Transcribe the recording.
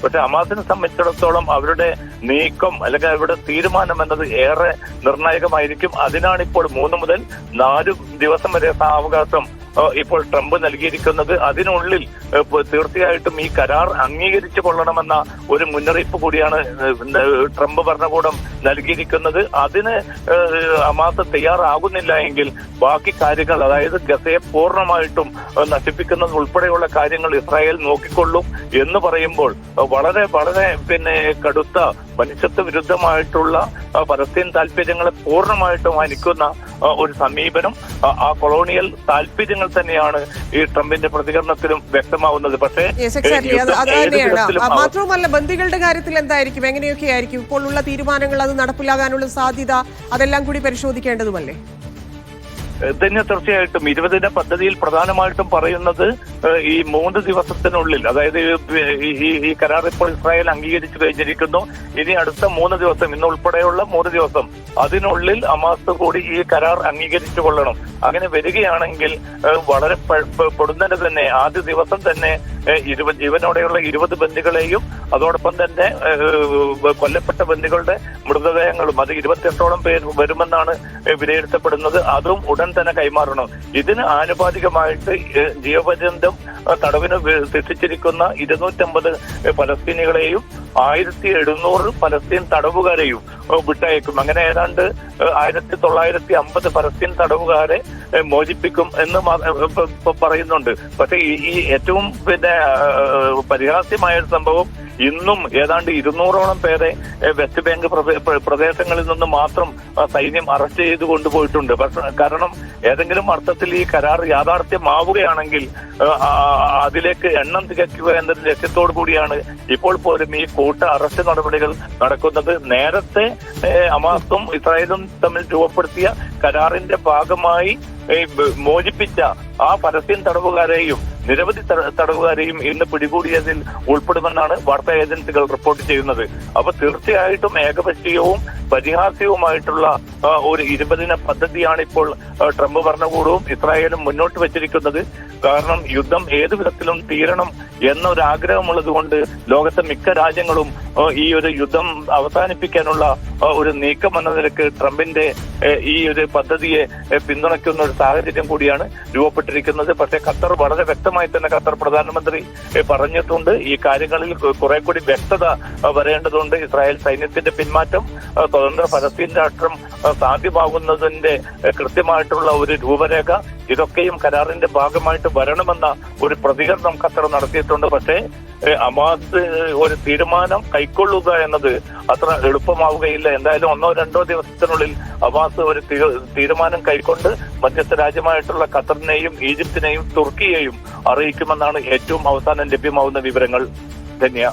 പക്ഷെ ഹമാസിനെ സംബന്ധിച്ചിടത്തോളം അവരുടെ നീക്കം അല്ലെങ്കിൽ അവരുടെ തീരുമാനം എന്നത് ഏറെ നിർണായകമായിരിക്കും. അതിനാണ് ഇപ്പോൾ 3 മുതൽ 4 ദിവസം വരെ സാവകാശം ഇപ്പോൾ ട്രംപ് നൽകിയിരിക്കുന്നത്. അതിനുള്ളിൽ തീർച്ചയായിട്ടും ഈ കരാർ അംഗീകരിച്ചു കൊള്ളണമെന്ന ഒരു മുന്നറിയിപ്പ് കൂടിയാണ് ട്രംപ് ഭരണകൂടം നൽകിയിരിക്കുന്നത്. അതിന് ഹമാസ് തയ്യാറാകുന്നില്ല എങ്കിൽ ബാക്കി കാര്യങ്ങൾ, അതായത് ഗസയെ പൂർണ്ണമായിട്ടും നശിപ്പിക്കുന്നത് ഉൾപ്പെടെയുള്ള കാര്യങ്ങൾ ഇസ്രായേൽ നോക്കിക്കൊള്ളും എന്ന് പറയുമ്പോൾ വളരെ വളരെ കടുത്ത മനുഷ്യത്വ വിരുദ്ധമായിട്ടുള്ള പലസ്തീൻ താല്പര്യങ്ങളെ പൂർണ്ണമായിട്ടും ഹനിക്കുന്ന ഒരു സമീപനം, ആ കൊളോണിയൽ താല്പര്യങ്ങൾ തന്നെയാണ് ഈ ട്രംപിന്റെ പ്രതികരണത്തിലും വ്യക്തമാവുന്നത്. പക്ഷേ മാത്രവുമല്ല, ബന്ദികളുടെ കാര്യത്തിൽ എന്തായിരിക്കും, എങ്ങനെയൊക്കെ ആയിരിക്കും ഇപ്പോൾ ഉള്ള തീരുമാനങ്ങൾ, അത് നടപ്പിലാകാനുള്ള സാധ്യത, അതെല്ലാം കൂടി പരിശോധിക്കേണ്ടതുമല്ലേ? തന്നെ തീർച്ചയായിട്ടും 20 ദിന പദ്ധതിയിൽ പ്രധാനമായിട്ടും പറയുന്നത് ഈ 3 ദിവസത്തിനുള്ളിൽ, അതായത് ഈ കരാർ ഇപ്പോൾ ഇസ്രായേൽ അംഗീകരിച്ചു കഴിഞ്ഞിരിക്കുന്നു. ഇനി അടുത്ത 3 ദിവസം, ഇന്ന് ഉൾപ്പെടെയുള്ള 3 ദിവസം, അതിനുള്ളിൽ ഹമാസ് കൂടി ഈ കരാർ അംഗീകരിച്ചു കൊള്ളണം. അങ്ങനെ വരികയാണെങ്കിൽ വളരെ പൊടുന്നനെ തന്നെ ആദ്യ ദിവസം തന്നെ ജീവനോടെയുള്ള 20 ബന്ദികളെയും അതോടൊപ്പം തന്നെ കൊല്ലപ്പെട്ട ബന്ദികളുടെ മൃതദേഹങ്ങളും, അത് 28ഓളം പേർ വരുമെന്നാണ് വിലയിരുത്തപ്പെടുന്നത്. അതും ഉടൻ തന്നെ കൈമാറണം. ഇതിന് ആനുപാതികമായിട്ട് ജീവപര്യന്തം തടവിന് ശിക്ഷിച്ചിരിക്കുന്ന 250 പലസ്തീനികളെയും 1700 പലസ്തീൻ തടവുകാരെയും വിട്ടയക്കും. അങ്ങനെ ഏതാണ്ട് 1950 പലസ്തീൻ തടവുകാരെ മോചിപ്പിക്കും എന്ന് പറയുന്നുണ്ട്. പക്ഷെ ഈ ഏറ്റവും പരിഹാസ്യമായ ഒരു സംഭവം, ഇന്നും ഏതാണ്ട് 200ഓളം പേരെ വെസ്റ്റ് ബാങ്ക് പ്രദേശങ്ങളിൽ നിന്ന് മാത്രം സൈന്യം അറസ്റ്റ് ചെയ്ത് കൊണ്ടുപോയിട്ടുണ്ട്. കാരണം ഏതെങ്കിലും അർത്ഥത്തിൽ ഈ കരാർ യാഥാർത്ഥ്യമാവുകയാണെങ്കിൽ അതിലേക്ക് എണ്ണം തികയ്ക്കുക എന്നൊരു ലക്ഷ്യത്തോടു കൂടിയാണ് ഇപ്പോൾ പോലും ഈ കൂട്ട അറസ്റ്റ് നടപടികൾ നടക്കുന്നത്. നേരത്തെ ഹമാസും ഇസ്രായേലും തമ്മിൽ രൂപപ്പെടുത്തിയ കരാറിന്റെ ഭാഗമായി മോചിപ്പിച്ച ആ പലസ്തീൻ തടവുകാരെയും നിരവധി തടവുകാരെയും ഇന്ന് പിടികൂടിയതിൽ ഉൾപ്പെടുമെന്നാണ് വാർത്താ ഏജൻസികൾ റിപ്പോർട്ട് ചെയ്യുന്നത്. അപ്പൊ തീർച്ചയായിട്ടും ഏകപക്ഷീയവും പരിഹാസ്യവുമായിട്ടുള്ള ഒരു 20 ദിന പദ്ധതിയാണ് ഇപ്പോൾ ട്രംപ് ഭരണകൂടവും ഇസ്രായേലും മുന്നോട്ട് വെച്ചിരിക്കുന്നത്. കാരണം യുദ്ധം ഏതു വിധത്തിലും തീരണം എന്നൊരു ആഗ്രഹമുള്ളത് കൊണ്ട് ലോകത്തെ മിക്ക രാജ്യങ്ങളും ഈ ഒരു യുദ്ധം അവസാനിപ്പിക്കാനുള്ള ഒരു നീക്കം എന്ന നിലക്ക് ട്രംപിന്റെ ഈ ഒരു പദ്ധതിയെ പിന്തുണയ്ക്കുന്ന ഒരു സാഹചര്യം കൂടിയാണ് രൂപപ്പെട്ടിരിക്കുന്നത്. പക്ഷേ ഖത്തർ വളരെ വ്യക്തമായി തന്നെ ഖത്തർ പ്രധാനമന്ത്രി പറഞ്ഞിട്ടുണ്ട്, ഈ കാര്യങ്ങളിൽ കുറെ കൂടി വ്യക്തത വരേണ്ടതുണ്ട്. ഇസ്രായേൽ സൈന്യത്തിന്റെ പിന്മാറ്റം, സ്വതന്ത്ര പലസ്തീൻ രാഷ്ട്രം സാധ്യമാകുന്നതിന്റെ കൃത്യമായിട്ടുള്ള ഒരു രൂപരേഖ, ഇതൊക്കെയും കരാറിന്റെ ഭാഗമായിട്ട് വരണമെന്ന ഒരു പ്രതികരണം ഖത്തർ നടത്തിയിട്ടുണ്ട്. പക്ഷേ ഹമാസ് ഒരു തീരുമാനം കൈക്കൊള്ളുക എന്നത് അത്ര എളുപ്പമാവുകയില്ല. എന്തായാലും 1-2 ദിവസത്തിനുള്ളിൽ ഹമാസ് ഒരു തീരുമാനം കൈക്കൊണ്ട് മധ്യസ്ഥ രാജ്യമായിട്ടുള്ള ഖത്തറിനെയും ഈജിപ്തിനെയും തുർക്കിയെയും അറിയിക്കുമെന്നാണ് ഏറ്റവും അവസാനം ലഭ്യമാവുന്ന വിവരങ്ങൾ. ധന്യ.